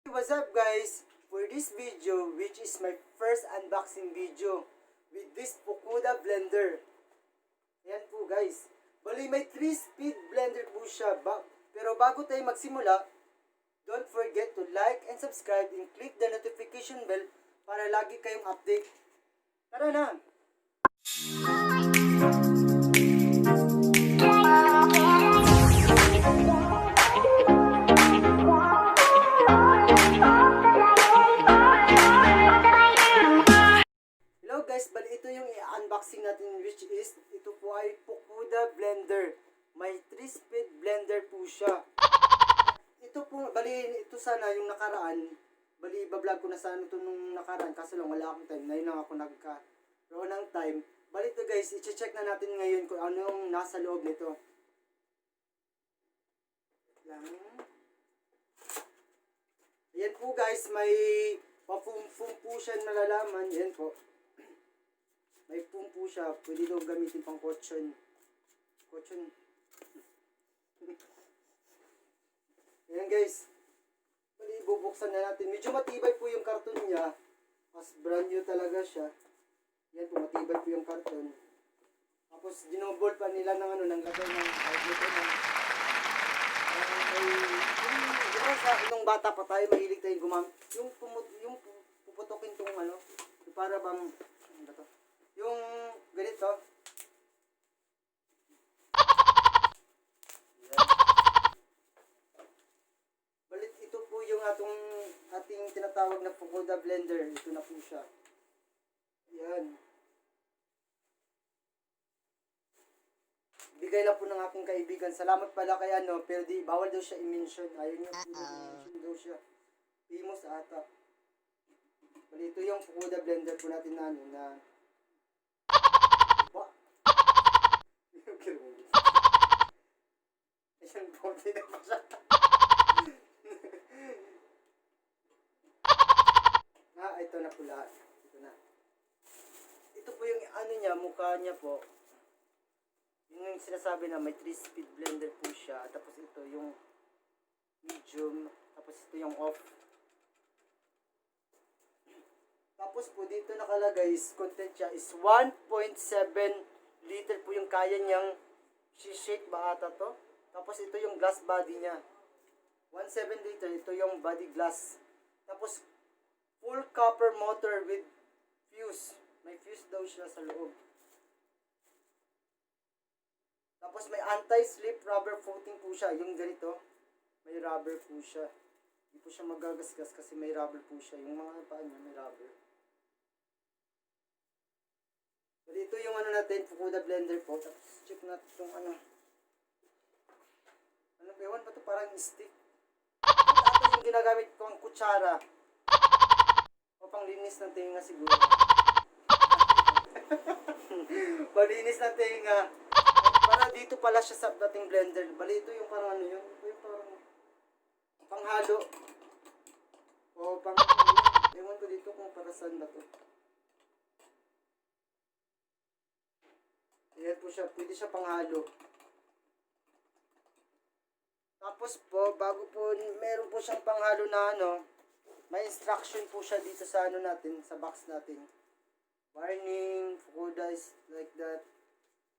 What's up guys? For this video, which is my first unboxing video with this Fukuda blender. Ayan po guys. Bali may 3-speed blender po siya. Pero bago tayo magsimula, don't forget to like and subscribe and click the notification bell para lagi kayong update. Tara na! Guys, bali ito yung i-unboxing natin, which is ito po ay Fukuda blender. May 3-speed blender po siya. Ito po, bali ito sana yung nakaraan. Bali bablog ko na sana ito nung nakaraan kasi lang wala akong time. Ngayon lang ako nagkaroon ng time. Bali ito guys, i-check na natin ngayon kung ano yung nasa loob nito. Lang. Ayan po guys, may pa-foam po siya nalalaman. Ayan po. May foam po siya. Pwede daw gamitin pang cushion. Ayan guys. Bali, bubuksan na natin. Medyo matibay po yung karton niya. Mas brand new talaga siya. Ayan po, matibay po yung karton. Tapos, dinobol pa nila ng ano, ng lagay ng outlet na. Nung bata pa tayo, mahilig tayo yung puputokin tong ano, para bang, ano to? Yung ganito. Yan. Balit ito po yung ating tinatawag na Fukuda blender. Ito na po siya. Yan. Bigay lang po ng aking kaibigan. Salamat pala kay ano, pero di bawal daw siya i-mention. Ayaw niya i-mention daw siya. Famous ata. Balit ito yung Fukuda blender po natin na ano na Ayan po, hindi pa siya. Ito na pula. Ito na. Ito po yung ano niya, mukha niya po. Yung sinasabi na may 3-speed blender po siya. Tapos ito yung medium. Tapos ito yung off. Tapos po dito nakalagay, content siya is 1.7 liter po yung kaya niyang shake ba ata to. Tapos ito yung glass body niya. 1.7 liter, ito yung body glass. Tapos full copper motor with fuse. May fuse daw siya sa loob. Tapos may anti-slip rubber coating po siya. Yung ganito, may rubber po siya. Hindi po siya magagasgas kasi may rubber po siya. Yung mga paa niya may rubber. Dito yung ano natin, Fukuda blender po. Tapos check natin itong ano. Ano ba yun? Ba't parang stick? Ito yung ginagamit ko ang kutsara. O panglinis ng tinga siguro. Panglinis ng tinga. Para dito pala siya sa dating blender. Bali ito yung parang ano yun. Ito yung parang panghalo. O pang... Ewan ko dito kung para saan ba ito. Ayan po siya, pwede siya panghalo. Tapos po, bago po, meron po siyang panghalo na ano, may instruction po siya dito sa ano natin, sa box natin. Warning, Fukuda is like that.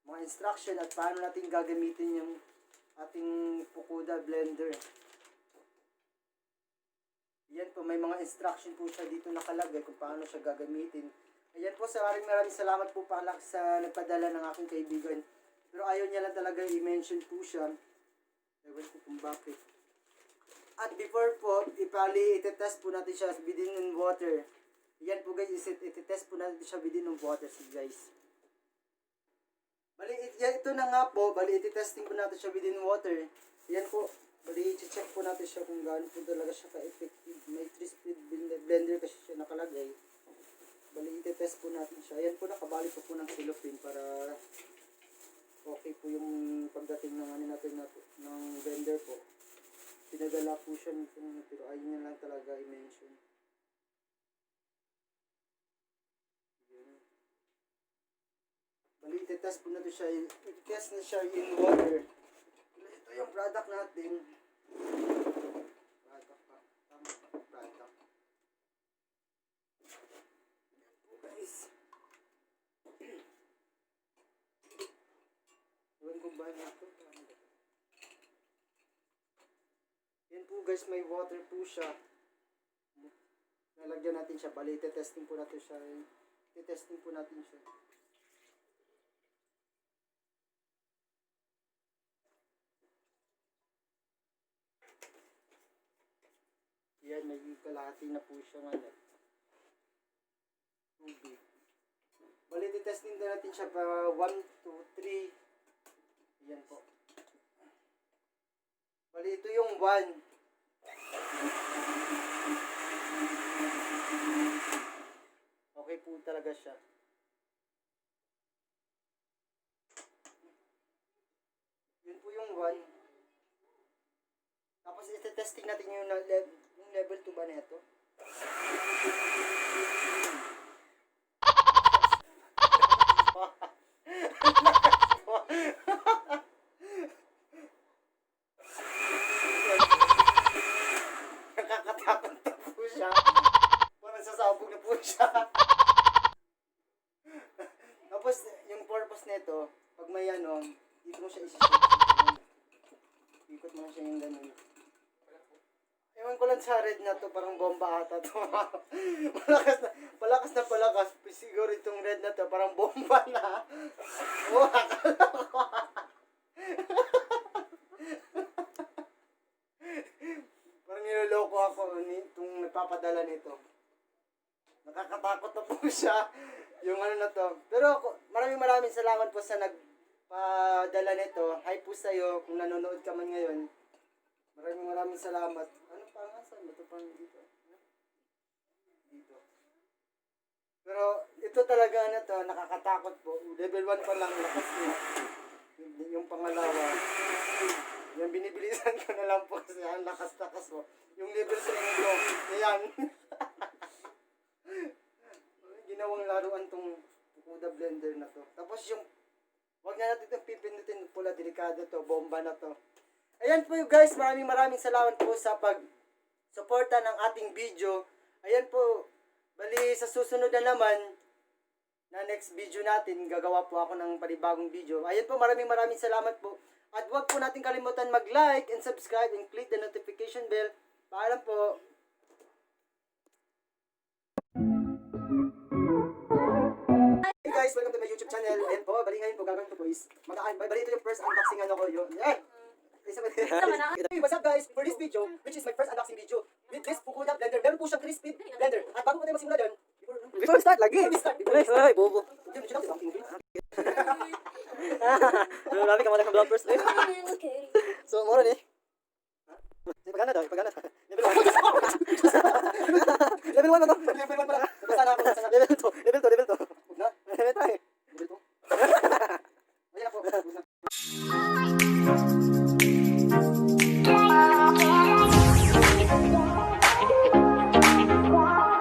Mga instruction at paano natin gagamitin yung ating Fukuda blender. Ayan po, may mga instruction po siya dito nakalagay kung paano siya gagamitin. Ayan po, maraming salamat po pala sa nagpadala ng aking kaibigan. Pero ayaw niya lang talaga i-mention po siya. Ewan ko kung bakit. At before po, itetest po natin siya within water. Ayan po guys, itetest po natin siya within water guys. Bali, ito na nga po, bali itetesting po natin siya within water. Ayan po, bali i-check po natin siya kung gaano po talaga siya ka-effective. May 3-speed blender kasi siya nakalagay. Bali, itetest po natin siya. Ayan po, nakabali po ng cellophane para okay po yung pagdating ng ano natin ng blender po. Pinadala po siya pero ayaw niya lang talaga i-mention. Bali, itetest po natin siya. I-test na siya in water. Ito yung product natin. Product pa. Tama pa. nga nito. Yan po guys, may water po siya. Nalagyan natin siya. Bali, testing po natin siya. Testing po natin siya. Yan, may kalahati na po siya ngayon. Okay. Bali, testing na natin siya para 1, 2, 3. Yan po. Bali, ito yung 1. Okay po talaga siya. Yun po yung 1. Tapos, ite-testing natin yung level 2 ba nito? Nakakatakot na po siya. Parang sasabog na po siya. Tapos, yung purpose nito, pag may ano, dito mo siya isi-shake. Ikot mo siya yung ganun. Ewan ko lang sa red na to, parang bomba ata to. palakas. Siguro itong red na to, parang bomba na. Oh, akala ko. Parang niloloko ako itong nagpapadala nito. Nakakatakot na po siya. Yung ano na to. Pero maraming salamat po sa nagpadala nito. Hi po sa'yo kung nanonood ka man ngayon. Maraming salamat. Ano pa nga? Saan? Ito pang dito. Dito. Pero ito talaga na to, nakakatakot po. Level 1 pa lang, lakas niya. Yung pangalawa. Yung binibilisan ko na lang po kasi ang lakas-lakas po. Yung level 3 nito, ayan. Ginawang laruan tong Fukuda blender na to. Tapos yung, wag na natin itong pipindutin pula, delikado to, bomba na to. Ayan po guys, maraming salamat po sa pag-suporta ng ating video. Ayan po, bali sa susunod na naman, na next video natin, gagawa po ako ng panibagong video. Ayan po, maraming salamat po. At huwag po natin kalimutan mag-like and subscribe and click the notification bell. Paalam po. Hey guys, welcome to my YouTube channel. Ayan po, bali ngayon po gagawin ko po is, bali ito yung first unboxing ano ko yun. Yan! Hey, what's up guys? For this video, which is my first unboxing video, with this Fukuda blender, meron po siyang 3-speed blender. At bago po tayo magsimula dyan, Before we start lagi. Ay, bobo. Marami ka mga bloggers eh. So, moro ni. Pagana daw, pagana. Level 1. Level 1 na to. Level 1 pala. Basta na ako. Level 2. Level 2. Na? Level 3. Level 2. Ayan na po.